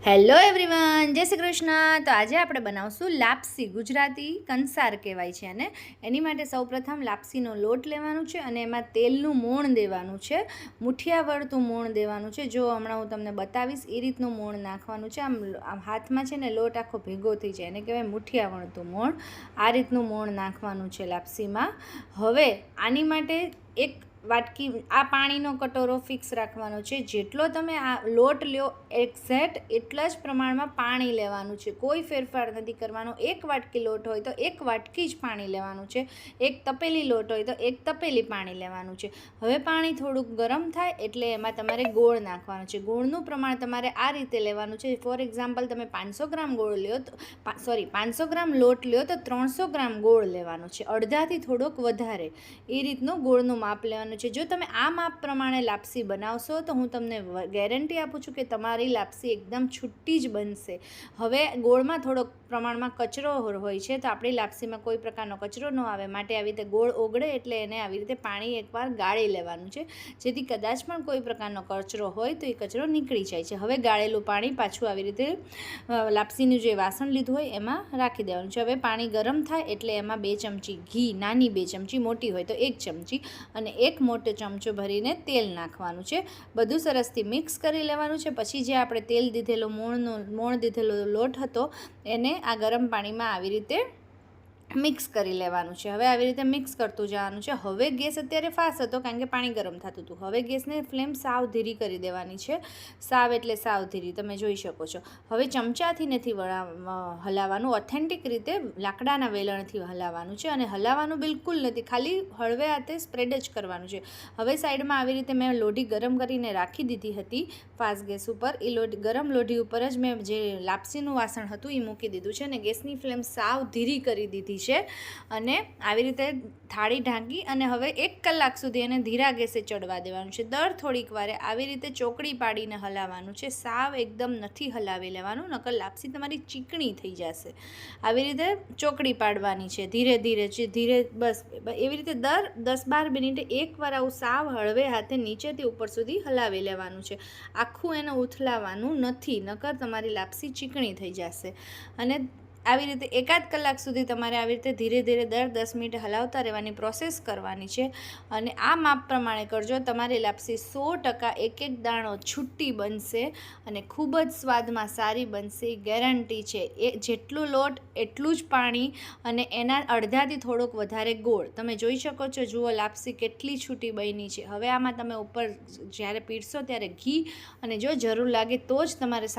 Hello everyone, જય શ્રી કૃષ્ણ. તો આજે આપણે બનાવશું લાપસી. ગુજરાતી કંસાર કહેવાય છે અને એની માટે સૌપ્રથમ લાપસીનો લોટ લેવાનો છે અને એમાં તેલનું મોણ દેવાનું છે. મુઠિયા વળતું મોણ દેવાનું છે. જો હમણાં હું તમને બતાવીશ એ રીતનું મોણ નાખવાનું છે. આમ હાથમાં છે ને લોટ આખો ભેગો થઈ જાય એને કહેવાય મુઠિયા વળતું મોણ. આ રીતનું મોણ નાખવાનું છે લાપસીમાં. હવે આની માટે એક વાટકી આ પાણીનો કટોરો ફિક્સ રાખવાનો છે. જેટલો તમે આ લોટ લ્યો એક્ઝેક્ટ એટલા જ પ્રમાણમાં પાણી લેવાનું છે. કોઈ ફેરફાર નથી કરવાનો. એક વાટકી લોટ હોય તો એક વાટકી જ પાણી લેવાનું છે. એક તપેલી લોટ હોય તો એક તપેલી પાણી લેવાનું છે. હવે પાણી થોડુંક ગરમ થાય એટલે એમાં તમારે ગોળ નાખવાનું છે. ગોળનું પ્રમાણ તમારે આ રીતે લેવાનું છે. ફોર એક્ઝામ્પલ તમે 500 ગ્રામ ગોળ લ્યો તો 500 ગ્રામ લોટ લ્યો તો 300 ગ્રામ ગોળ લેવાનો છે. અડધાથી થોડોક વધારે એ રીતનું ગોળનું માપ લેવાનું છે. જો તમે આ માપ પ્રમાણે લાપસી બનાવશો તો હું તમને ગેરંટી આપું છું કે તમારી લાપસી એકદમ છૂટી જ બનશે. હવે ગોળમાં થોડોક પ્રમાણમાં કચરો હોય છે તો આપણી લાપસીમાં કોઈ પ્રકારનો કચરો ન આવે માટે આવી રીતે ગોળ ઓગળે એટલે એને આવી રીતે પાણી એકવાર ગાળી લેવાનું છે, જેથી કદાચ પણ કોઈ પ્રકારનો કચરો હોય તો એ કચરો નીકળી જાય છે. હવે ગાળેલું પાણી પાછું આવી રીતે લાપસીનું જે વાસણ લીધું હોય એમાં રાખી દેવાનું છે. હવે પાણી ગરમ થાય એટલે એમાં 2 ચમચી ઘી, નાની 2 ચમચી, મોટી હોય તો 1 ચમચી અને 1 મોટો ચમચો ભરીને તેલ નાખવાનું છે. બધું સરસથી મિક્સ કરી લેવાનું છે. પછી જે આપણે તેલ દીધેલો મોણ દીધેલો લોટ હતો એને આ ગરમ પાણીમાં આવી રીતે મિક્સ કરી લેવાનું છે. હવે આવી રીતે મિક્સ કરતું જવાનું છે. હવે ગેસ અત્યારે ફાસ્ટ હતો કારણ કે પાણી ગરમ થતું હતું. હવે ગેસને ફ્લેમ સાવ ધીરી કરી દેવાની છે. સાવ એટલે સાવ ધીરી, તમે જોઈ શકો છો. હવે ચમચાથી નથી હલાવવાનું, ઓથેન્ટિક રીતે લાકડાના વેલણથી હલાવવાનું છે. અને હલાવવાનું બિલકુલ નથી, ખાલી હળવે હાથે સ્પ્રેડ જ કરવાનું છે. હવે સાઈડમાં આવી રીતે મેં લોઢી ગરમ કરીને રાખી દીધી હતી ફાસ્ટ ગેસ ઉપર. એ ગરમ લોઢી ઉપર જ મેં જે લાપસીનું વાસણ હતું એ મૂકી દીધું છે અને ગેસની ફ્લેમ સાવ ધીરી કરી દીધી છે. અને આવી રીતે થાળી ઢાંકી અને હવે 1 કલાક સુધી એને ધીરા ગેસે ચડવા દેવાનું છે. દર થોડીક વારે આવી રીતે ચોકડી પાડીને હલાવવાનું છે. સાવ એકદમ નથી હલાવી લેવાનું, નકર લાપસી તમારી ચીકણી થઈ જશે. આવી રીતે ચોકડી પાડવાની છે ધીરે ધીરે બસ એવી રીતે દર 10-12 મિનિટે એકવાર આવું સાવ હળવે હાથે નીચેથી ઉપર સુધી હલાવી લેવાનું છે. આખું એને ઉથલાવવાનું નથી, નકર તમારી લાપસી ચીકણી થઈ જશે. અને આવી રીતે 1-8 કલાક સુધી તમારે આવી રીતે ધીરે ધીરે દર 10 મિનિટ હલાવતા રહેવાની પ્રોસેસ કરવાની છે. અને આ માપ પ્રમાણે કરજો, તમારી લાપસી 100% એક દાણો છૂટી બનશે અને ખૂબ જ સ્વાદમાં સારી બનશે, ગેરંટી છે. એ જેટલું લોટ એટલું જ પાણી અને એના અડધાથી થોડોક વધારે ગોળ. તમે જોઈ શકો છો, જુઓ લાપસી કેટલી છૂટી બની છે. હવે આમાં તમે ઉપર જ્યારે પીરશો ત્યારે ઘી અને જો જરૂર લાગે તો જ તમારે